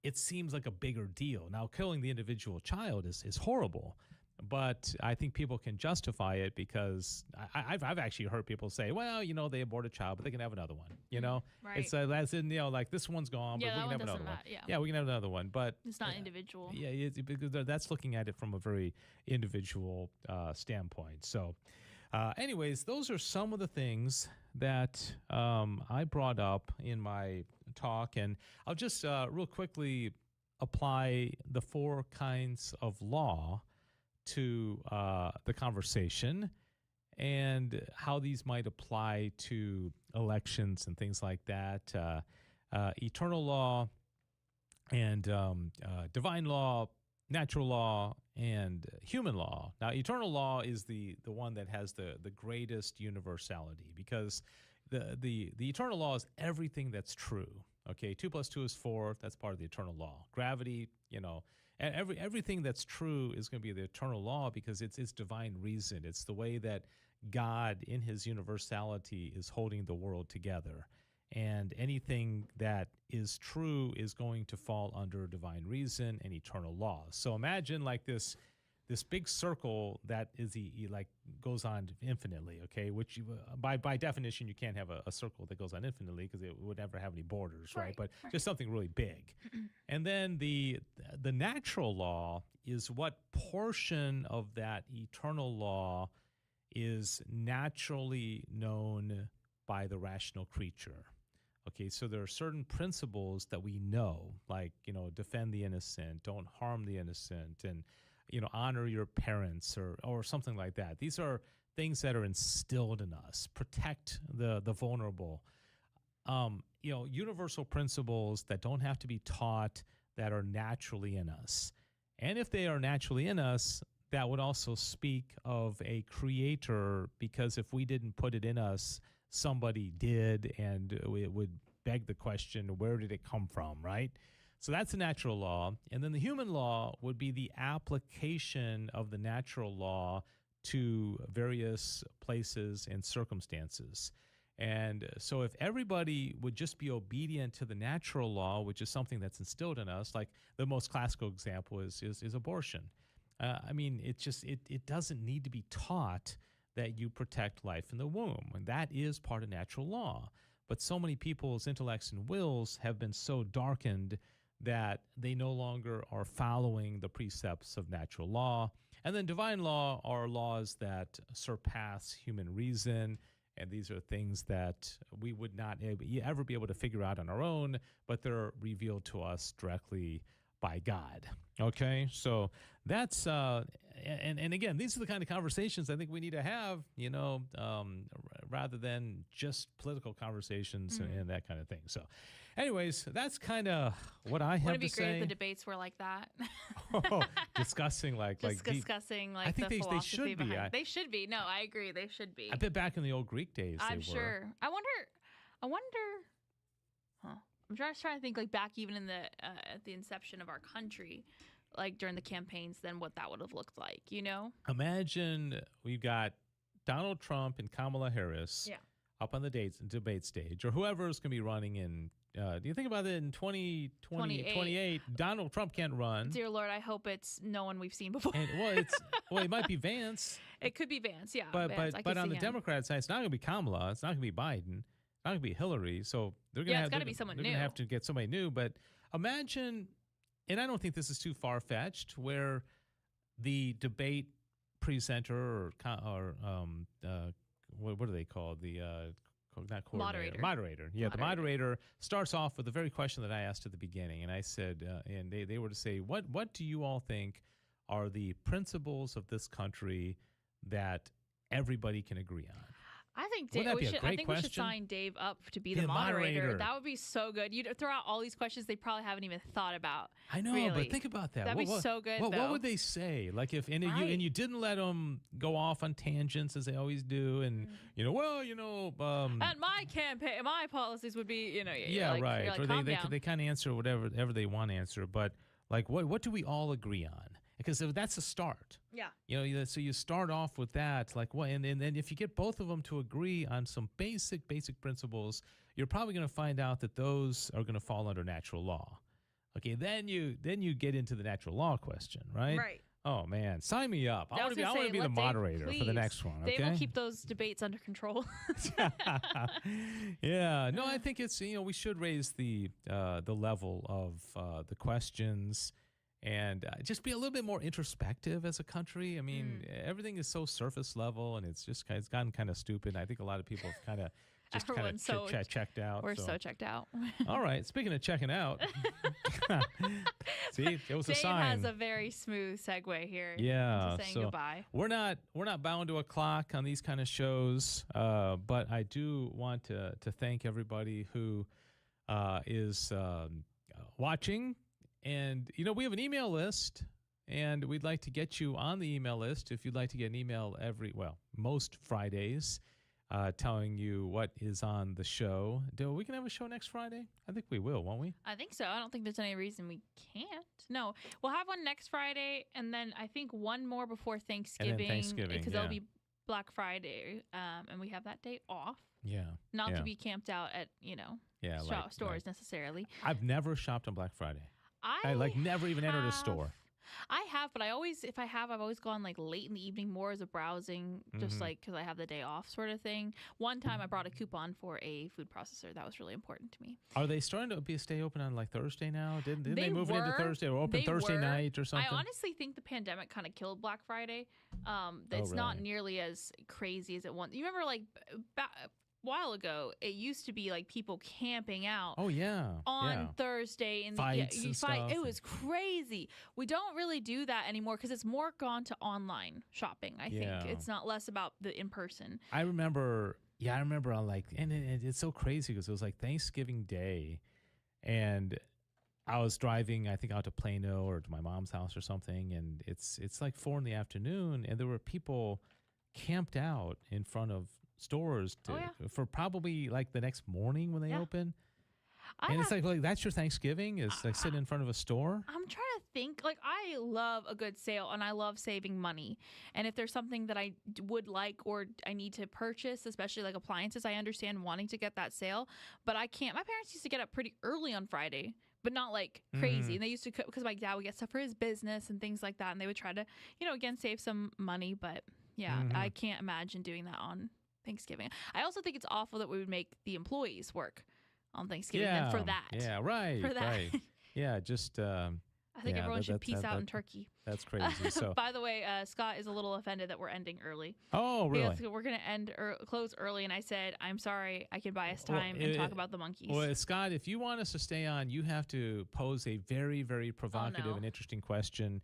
it seems like a bigger deal. Now, killing the individual child is horrible, but I think people can justify it because I've actually heard people say, well, they abort a child, but they can have another one, Right. It's as in, like this one's gone, but we can have another one. Yeah, we can have another one, but it's not individual. Yeah, because that's looking at it from a very individual standpoint. So anyways, those are some of the things that I brought up in my talk, and I'll just real quickly apply the 4 kinds of law to the conversation and how these might apply to elections and things like that. Eternal law and divine law, natural law, and human law. Now, eternal law is the one that has the greatest universality because the eternal law is everything that's true. Okay, 2 + 2 is 4. That's part of the eternal law. Gravity, and everything that's true is going to be the eternal law because it's divine reason. It's the way that God, in his universality, is holding the world together. And anything that is true is going to fall under divine reason and eternal law. So imagine like this big circle that is goes on infinitely, okay? Which by definition you can't have a circle that goes on infinitely because it would never have any borders, right? But just something really big. And then the natural law is what portion of that eternal law is naturally known by the rational creature. Okay, so there are certain principles that we know, like, defend the innocent, don't harm the innocent, and, honor your parents or something like that. These are things that are instilled in us, protect the vulnerable. Universal principles that don't have to be taught, that are naturally in us. And if they are naturally in us, that would also speak of a creator, because if we didn't put it in us, somebody did, and it would beg the question, where did it come from, right? So that's the natural law. And then the human law would be the application of the natural law to various places and circumstances. And so if everybody would just be obedient to the natural law, which is something that's instilled in us, like the most classical example is abortion. It doesn't need to be taught that you protect life in the womb. And that is part of natural law. But so many people's intellects and wills have been so darkened that they no longer are following the precepts of natural law. And then divine law are laws that surpass human reason. And these are things that we would not ever be able to figure out on our own, but they're revealed to us directly by God. Okay, so that's and again, these are the kind of conversations I think we need to have, rather than just political conversations and that kind of thing. So, anyways, that's kind of what I have to say. Wouldn't it be great if the debates were like that? Discussing discussing I think the they should be. They should be. No, I agree. They should be. I bet back in the old Greek days, I'm they sure. were. I wonder. Huh. I'm trying to think like back even in the at the inception of our country, like during the campaigns, then what that would have looked like. Imagine we've got Donald Trump and Kamala Harris up on the debate stage, or whoever's going to be running in. Do you think about it in 2028? Donald Trump can't run. Dear Lord, I hope it's no one we've seen before. And, it might be Vance. It could be Vance, yeah. But on the him. Democrat side, it's not going to be Kamala. It's not going to be Biden. It's not going to be Hillary. So they're going to be someone new. They're going to have to get somebody new. But imagine, and I don't think this is too far fetched, where the debate presenter or what are they called? The not coordinator. Moderator. Yeah, the moderator starts off with the very question that I asked at the beginning. And I said, and they were to say, what do you all think are the principles of this country that everybody can agree on? I think we should sign Dave up to be the moderator. That would be so good. You'd throw out all these questions they probably haven't even thought about. I know, really. But think about that. That'd be so good. What would they say? Like if you didn't let them go off on tangents as they always do, and and my campaign, my policies would be, right. Like, or they they kind of answer whatever they want to answer, but like what do we all agree on? Because that's a start. Yeah. So you start off with that, like what, and then if you get both of them to agree on some basic principles, you're probably going to find out that those are going to fall under natural law. Okay, then you get into the natural law question, right? Right. Oh man, sign me up! I want to be the moderator for the next one. Okay. They will keep those debates under control. Yeah. No, I think it's we should raise the level of the questions. And just be a little bit more introspective as a country. I mean, everything is so surface level, and it's gotten kind of stupid. I think a lot of people have kind of just checked out. We're so checked out. All right. Speaking of checking out, see, it was Dave a sign. Has a very smooth segue here. Yeah. Into saying goodbye. We're not bound to a clock on these kind of shows, but I do want to thank everybody who is watching. And, we have an email list, and we'd like to get you on the email list if you'd like to get an email most Fridays telling you what is on the show. We can have a show next Friday? I think we will, won't we? I think so. I don't think there's any reason we can't. No, we'll have one next Friday, and then I think one more before Thanksgiving. Because it'll be Black Friday, and we have that day off. Yeah. Not to be camped out at, stores necessarily. I've never shopped on Black Friday. I never even entered a store. I have, but I've always gone like late in the evening more as a browsing, just like because I have the day off sort of thing. One time I brought a coupon for a food processor. That was really important to me. Are they starting to stay open on like Thursday now? Didn't they move it into Thursday or open Thursday night or something? I honestly think the pandemic kind of killed Black Friday. It's not nearly as crazy as it once. You remember like while ago, it used to be like people camping out. Oh yeah, on Thursday and fights and stuff. It was crazy. We don't really do that anymore because it's more gone to online shopping. I think it's not less about the in person. I remember on like, and it's so crazy because it was like Thanksgiving Day, and I was driving, I think, out to Plano or to my mom's house or something, and it's like 4 p.m, and there were people camped out in front of stores for probably like the next morning when they open. It's like that's your Thanksgiving is like sitting in front of a store. I'm trying to think. Like I love a good sale and I love saving money. And if there's something that I would like or I need to purchase, especially like appliances, I understand wanting to get that sale, but I can't. My parents used to get up pretty early on Friday, but not like crazy. And they used to, because my dad would get stuff for his business and things like that, and they would try to, again, save some money. But I can't imagine doing that on Thanksgiving. I also think it's awful that we would make the employees work on Thanksgiving for that. Yeah, right. For that. Right. Yeah, just I think everyone should peace out in Turkey. That's crazy. So, by the way, Scott is a little offended that we're ending early. Oh, really? Because we're going to close early, and I said, I'm sorry, I can buy us time and talk about the monkeys. Well, Scott, if you want us to stay on, you have to pose a very, very provocative and interesting question.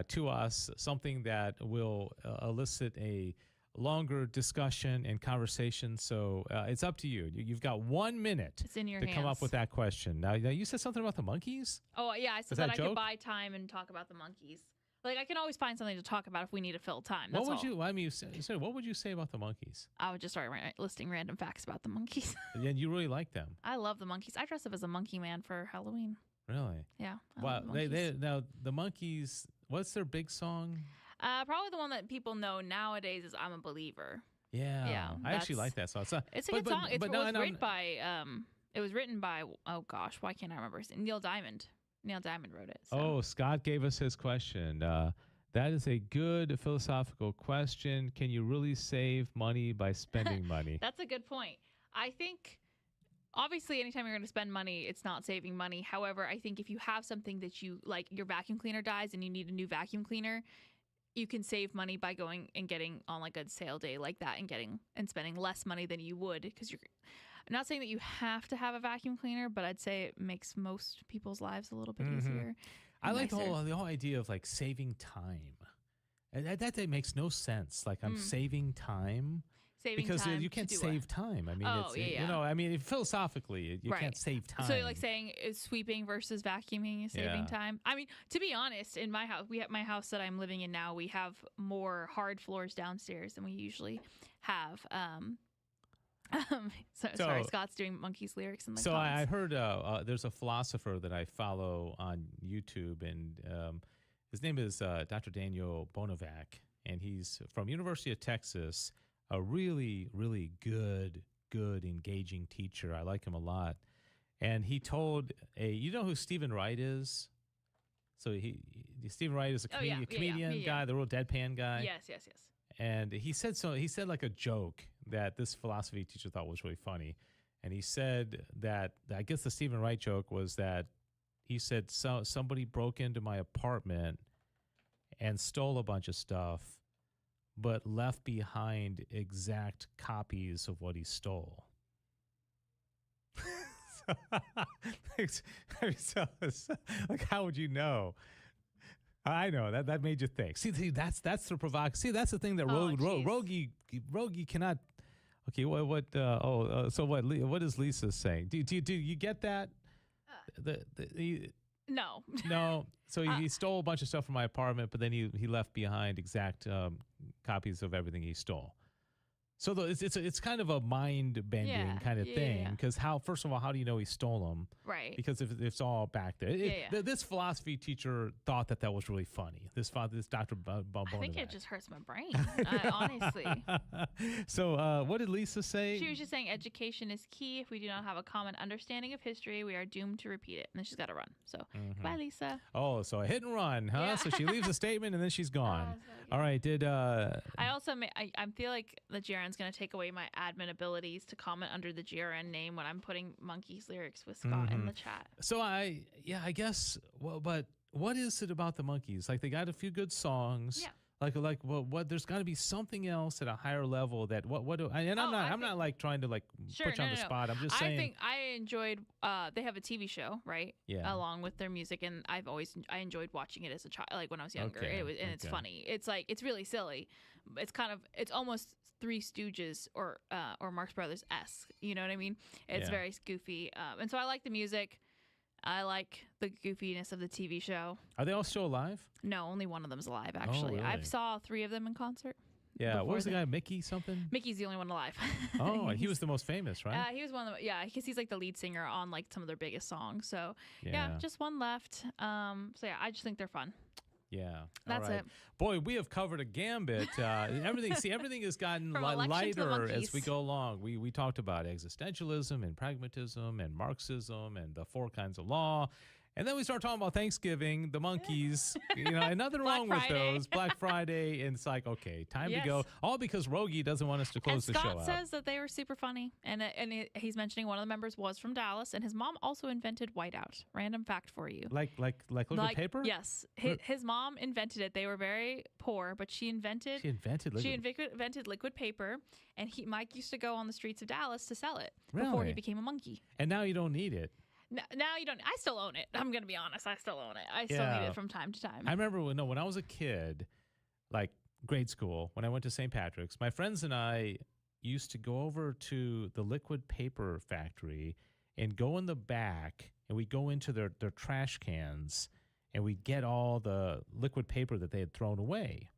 to us, something that will elicit a longer discussion and conversation. So it's up to you. You've got 1 minute It's in your to come up hands. with that question. Now, you said something about the monkeys? Oh, yeah, I said Is that that I a joke? could buy time and talk about the monkeys. Like, I can always find something to talk about if we need to fill time. That's What would all. you? I mean, you said, what would you say about the monkeys? I would just start listing random facts about the monkeys. And you really like them, I love the monkeys. I dress up as a monkey man for Halloween. really? Yeah. I Wow. love the monkeys. Now the monkeys. What's their big song? Probably the one that people know nowadays is "I'm a Believer." Yeah, Yeah, I actually that's- like that song. It's a good song. It was written by oh gosh, why can't I remember? Neil Diamond. Neil Diamond wrote it. So. Oh, Scott gave us his question. That is a good philosophical question. Can you really save money by spending money? That's a good point. I think obviously anytime you're going to spend money, it's not saving money. However, I think if you have something that you like, your vacuum cleaner dies and you need a new vacuum cleaner, you can save money by going and getting on like a sale day like that and spending less money than you would, because I'm not saying that you have to have a vacuum cleaner, but I'd say it makes most people's lives a little bit easier. I like the nicer. whole idea of like saving time. And that makes no sense. Like I'm saving time. Saving Because time you to can't do save what? time. I mean, Oh, it's, yeah. you know, I mean, philosophically, you Right. can't save time. So you're like saying is sweeping versus vacuuming is saving Yeah. time? I mean, to be honest, in my house, my house that I'm living in now, we have more hard floors downstairs than we usually have. Sorry, Scott's doing Monkeys lyrics in the So comments. I heard there's a philosopher that I follow on YouTube, and his name is Dr. Daniel Bonovac, and he's from University of Texas. A really, really good, engaging teacher. I like him a lot. And he told you know who Stephen Wright is? So Stephen Wright is a comedian guy, the real deadpan guy. Yes. And he said like a joke that this philosophy teacher thought was really funny. And he said that, I guess the Stephen Wright joke was that he said, somebody broke into my apartment and stole a bunch of stuff, but left behind exact copies of what he stole. Like, how would you know? I know that made you think. See, that's the provocative. See, that's the thing that Rogie cannot. Okay, so what is Lisa saying? Do you get that? No. No. So he stole a bunch of stuff from my apartment, but then he left behind exact copies of everything he stole. So it's kind of a mind bending kind of thing, because first of all, how do you know he stole them? Right. Because if it's all back there. This philosophy teacher thought that was really funny. This Dr. I think it just hurts my brain, honestly. So what did Lisa say? She was just saying education is key. If we do not have a common understanding of history, we are doomed to repeat it. And then she's got to run. So bye, Lisa. Oh, so a hit and run, huh? Yeah. So she leaves a statement and then she's gone. All right. I also I feel like the GRN's going to take away my admin abilities to comment under the GRN name when I'm putting Monkeys lyrics with Scott in the chat. So I guess. Well, but what is it about the Monkeys? Like, they got a few good songs. Yeah. What? There's got to be something else at a higher level that I'm not like trying to like put you on the spot. I'm just saying. I think I enjoyed. They have a TV show, right? Yeah. Along with their music, and I enjoyed watching it as a child, like when I was younger. Okay, It's funny. It's like it's really silly. It's almost Three Stooges or Marx Brothers esque. You know what I mean? It's very goofy, and so I like the music. I like the goofiness of the TV show. Are they all still alive? No, only one of them's alive, actually. really? I saw 3 of them in concert. Yeah. What before was the guy? Mickey something? Mickey's the only one alive. Oh, he was the most famous, right? He was one of them. Yeah, because he's like the lead singer on like some of their biggest songs. So yeah, just one left. So yeah, I just think they're fun. Yeah. That's all right. it. Boy, we have covered a gambit. Everything has gotten From election to the lighter as monkeys. we go along. We talked about existentialism and pragmatism and Marxism and the 4 kinds of law. And then we start talking about Thanksgiving, the monkeys, and nothing wrong with those. Black Friday, and it's like, okay, time to go. All because Rogie doesn't want us to close the show out. Scott says that they were super funny, and he's mentioning one of the members was from Dallas, and his mom also invented whiteout. Random fact for you. Like liquid paper? Yes, his mom invented it. They were very poor, but she invented liquid paper, and Mike used to go on the streets of Dallas to sell it before he became a monkey. And now you don't need it. Now you don't. I still own it. I'm going to be honest. I still own it. I still need it from time to time. I remember when I was a kid, like grade school, when I went to St. Patrick's, my friends and I used to go over to the liquid paper factory and go in the back, and we'd go into their trash cans, and we'd get all the liquid paper that they had thrown away.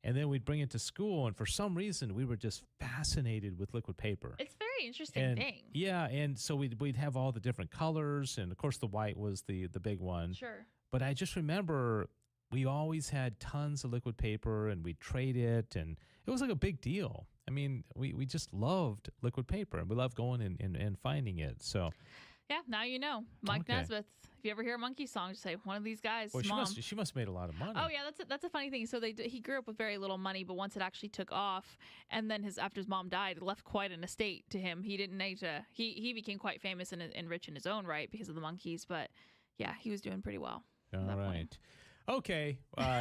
And then we'd bring it to school, and for some reason, we were just fascinated with liquid paper. It's a very interesting thing. Yeah, and so we'd have all the different colors, and of course the white was the big one. Sure. But I just remember we always had tons of liquid paper, and we'd trade it, and it was like a big deal. I mean, we just loved liquid paper, and we loved going and finding it. So, yeah, now you know. Mike Nesbitt. If you ever hear a Monkey song, just say, one of these guys, well, mom. She must have made a lot of money. Oh, yeah, that's a funny thing. So he grew up with very little money, but once it actually took off, and then after his mom died, it left quite an estate to him. He didn't need to, he became quite famous and rich in his own right because of the Monkeys, but yeah, he was doing pretty well. All right. Okay.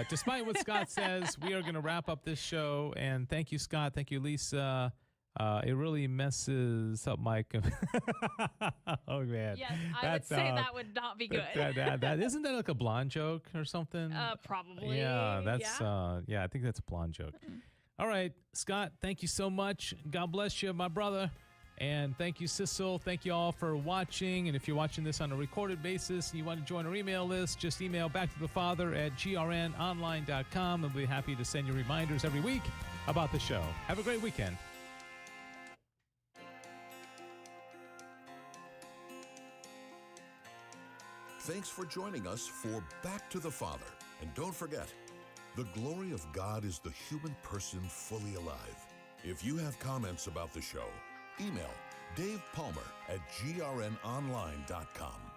Despite what Scott says, we are going to wrap up this show, and thank you, Scott. Thank you, Lisa. It really messes up Mike. Oh, man. Yes, I would say that would not be good. Isn't that like a blonde joke or something? Probably. Yeah, that's, I think that's a blonde joke. All right, Scott, thank you so much. God bless you, my brother. And thank you, Sissel. Thank you all for watching. And if you're watching this on a recorded basis and you want to join our email list, just email backtothefather@grnonline.com. And we'll be happy to send you reminders every week about the show. Have a great weekend. Thanks for joining us for Back to the Father. And don't forget, the glory of God is the human person fully alive. If you have comments about the show, email Dave Palmer at grnonline.com.